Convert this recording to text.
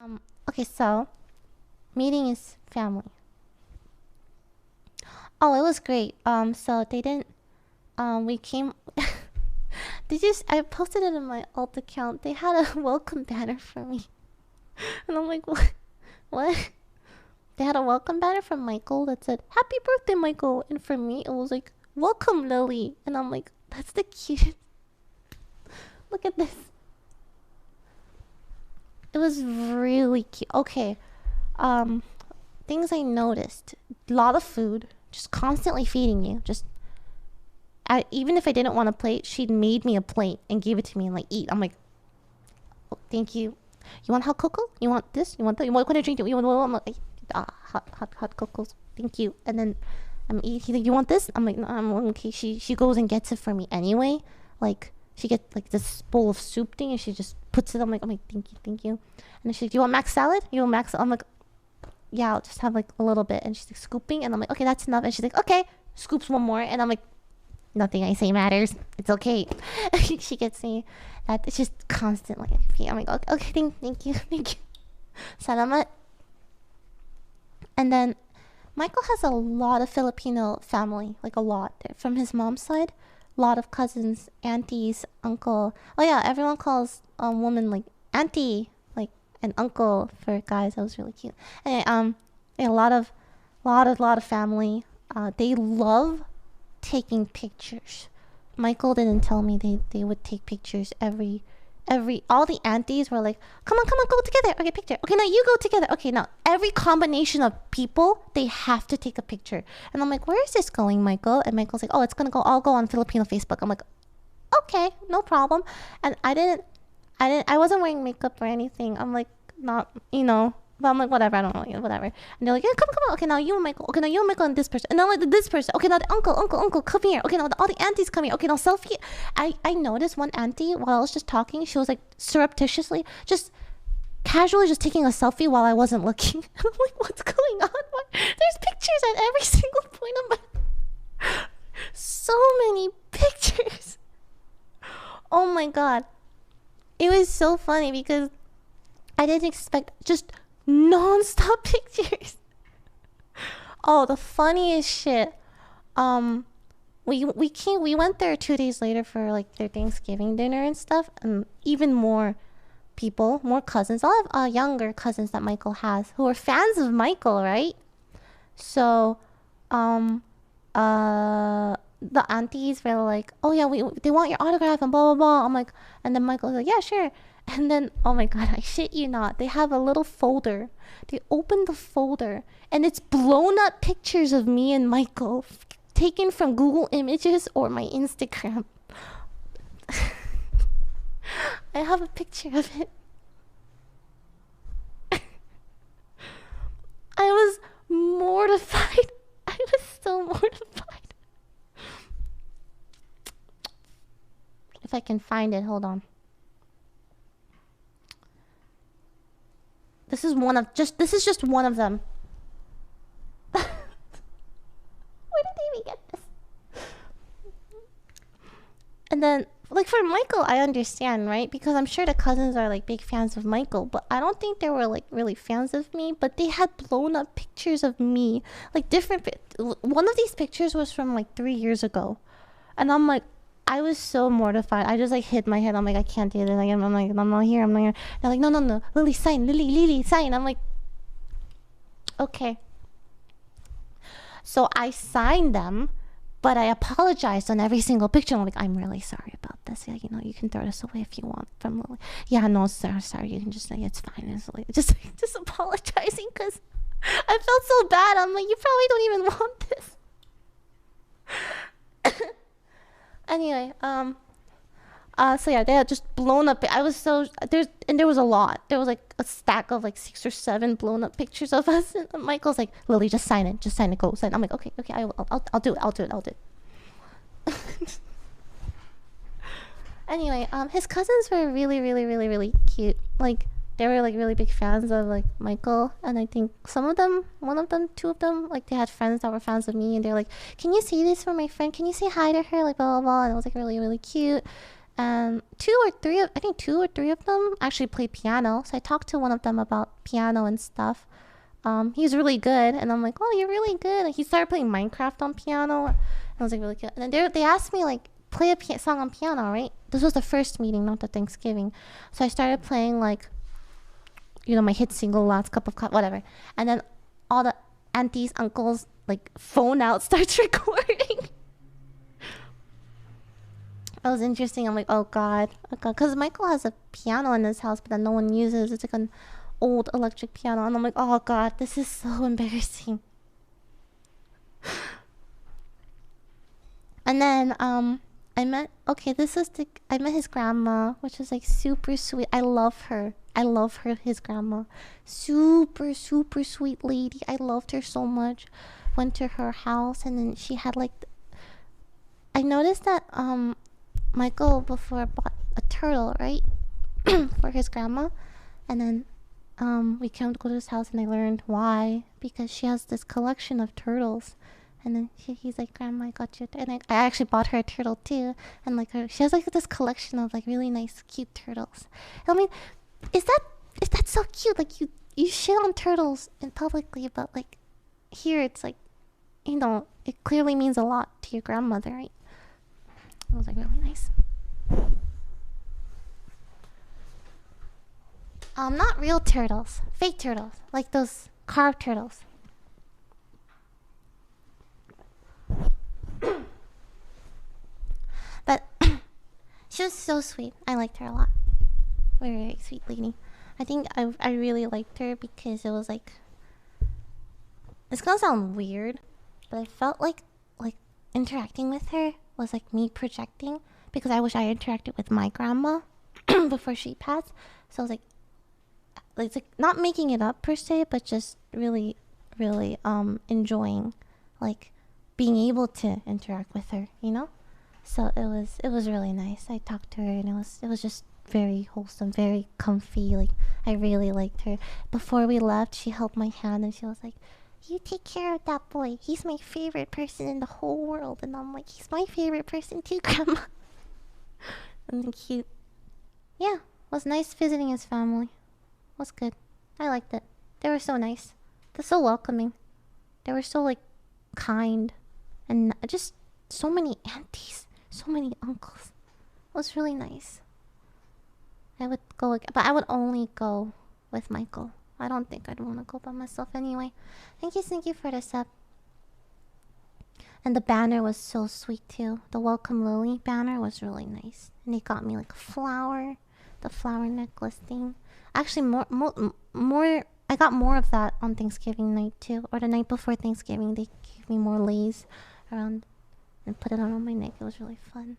Um, okay, so meeting is family. Oh, it was great. So they didn't. We came. Did you? I posted it in my alt account. They had a welcome banner for me, and I'm like, what? What? They had a welcome banner from Michael that said "Happy Birthday, Michael," and for me it was like "Welcome, Lily," and I'm like, that's the cutest. Look at this. It was really cute. Okay. Um, things I noticed: a lot of food, just constantly feeding you. Even if I didn't want a plate, she made me a plate and gave it to me and like eat. I'm like, oh, thank you. You want hot cocoa? You want this? You want that? You want what kind of drink? You want? I'm like, hot cocos. Thank you. And then He's like, you want this? I'm like, no, I'm okay. She goes and gets it for me anyway. Like she gets like this bowl of soup thing and she just puts it. I'm like, thank you, thank you. And then she's like, do you want mac salad? You want mac salad? I'm like, yeah, I'll just have like a little bit. And she's like scooping, and I'm like, okay, that's enough. And she's like, okay, scoops one more, and I'm like, nothing I say matters. It's okay. She gets me that it's just constantly. I'm like, okay, thank you, thank you. Salamat. And then Michael has a lot of Filipino family, like a lot from his mom's side. A lot of cousins, aunties, uncle. Oh yeah, everyone calls a woman like auntie, like an uncle for guys. That was really cute. And yeah, a lot of family. They love taking pictures. Michael didn't tell me they would take pictures every all the aunties were like, come on, go together. Okay, picture. Okay, now you go together. Okay, now every combination of people, they have to take a picture. And I'm like, where is this going, Michael? And Michael's like, oh, it's gonna go. I'll go on Filipino Facebook. I'm like, okay, no problem. And I wasn't wearing makeup or anything. I'm like, not, but I'm like, whatever, I don't know, whatever. And they're like, yeah, come on. Okay, now you and Michael. Okay, now you and Michael and this person. And now like this person. Okay, now the uncle, come here. Okay, now all the aunties come here. Okay, now selfie. I noticed one auntie while I was just talking, she was like surreptitiously, just casually just taking a selfie while I wasn't looking. I'm like, what's going on? There's pictures at every single point of my. So many pictures. Oh my god. It was so funny because I didn't expect just non-stop pictures. Oh, the funniest shit. Um, we went there 2 days later for like their Thanksgiving dinner and stuff, and even more people, more cousins. I'll have younger cousins that Michael has who are fans of Michael, right? So, um, the aunties were like, "Oh yeah, they want your autograph and blah blah blah." I'm like, and then Michael's like, "Yeah, sure." And then, oh my god, I shit you not, they have a little folder. They open the folder, and it's blown up pictures of me and Michael, taken from Google Images or my Instagram. I have a picture of it. I was mortified. I was so mortified. If I can find it, hold on. This is just one of them. Where did they even get this? And then, like for Michael, I understand, right? Because I'm sure the cousins are like big fans of Michael, but I don't think they were like really fans of me. But they had blown up pictures of me, like different. One of these pictures was from like 3 years ago, and I'm like, I was so mortified. I just like hid my head. I'm like, I can't do this. Like, I'm like, I'm not here. I'm not here. They're like, no, no, no, Lily, sign, Lily, sign. I'm like, okay. So I signed them, but I apologized on every single picture. I'm like, I'm really sorry about this. Yeah, you can throw this away if you want. From Lily. Yeah, no, sorry. You can just say it's fine. It's like, just apologizing because I felt so bad. I'm like, you probably don't even want this. Anyway, so yeah, they had just blown up. I was so there was a lot. There was like a stack of like 6 or 7 blown up pictures of us. And Michael's like, Lily, just sign it, go sign. I'm like, okay, I'll do it. Anyway, his cousins were really, really, really, really cute. Like they were like really big fans of like Michael, and I think some of them, one of them, two of them, like they had friends that were fans of me, and they're like, "Can you see this for my friend? Can you say hi to her?" Like blah blah blah, and it was like really, really cute. And I think two or three of them actually play piano. So I talked to one of them about piano and stuff. He's really good, and I'm like, oh, you're really good. And he started playing Minecraft on piano, and I was like, really good. And then they asked me like, play a song on piano, right? This was the first meeting, not the Thanksgiving. So I started playing like, my hit single, Last Cup of Coffee, whatever. And then all the aunties, uncles, like phone out starts recording. It was interesting. I'm like, oh god, because Michael has a piano in his house, but that no one uses. It's like an old electric piano, and I'm like, oh god, this is so embarrassing. And then I met his grandma, which was like super sweet. I love her. His grandma, super super sweet lady. I loved her so much. Went to her house, and then she had like. I noticed that Michael before bought a turtle, right, for his grandma, and then we came to go to his house, and I learned why, because she has this collection of turtles. And then he's like, Grandma, I got you. And I actually bought her a turtle too. And like she has like this collection of like really nice, cute turtles. I mean, is that so cute? Like you shit on turtles in publicly, but like here it's like, it clearly means a lot to your grandmother, right? It was like really nice. Not real turtles, fake turtles, like those carved turtles. But she was so sweet. I liked her a lot. Very, very sweet lady. I think I really liked her because it was like, it's gonna sound weird, but I felt like interacting with her was like me projecting, because I wish I interacted with my grandma before she passed. So I was like, it's like not making it up per se, but just really, really enjoying like being able to interact with her, So it was really nice. I talked to her, and it was just very wholesome, very comfy. Like I really liked her. Before we left, she held my hand, and she was like, "You take care of that boy. He's my favorite person in the whole world." And I'm like, "He's my favorite person too, Grandma." And cute. Yeah, it was nice visiting his family. It was good. I liked it. They were so nice. They're so welcoming. They were so like kind, and just so many aunties, so many uncles. It was really nice. I would go again, but I would only go with Michael. I don't think I'd want to go by myself anyway. Thank you for the sub. And the banner was so sweet too. The Welcome Lily banner was really nice. And they got me like a flower, the flower necklace thing. Actually, more. I got more of that on Thanksgiving night too, or the night before Thanksgiving. They gave me more lace around and put it on my neck. It was really fun.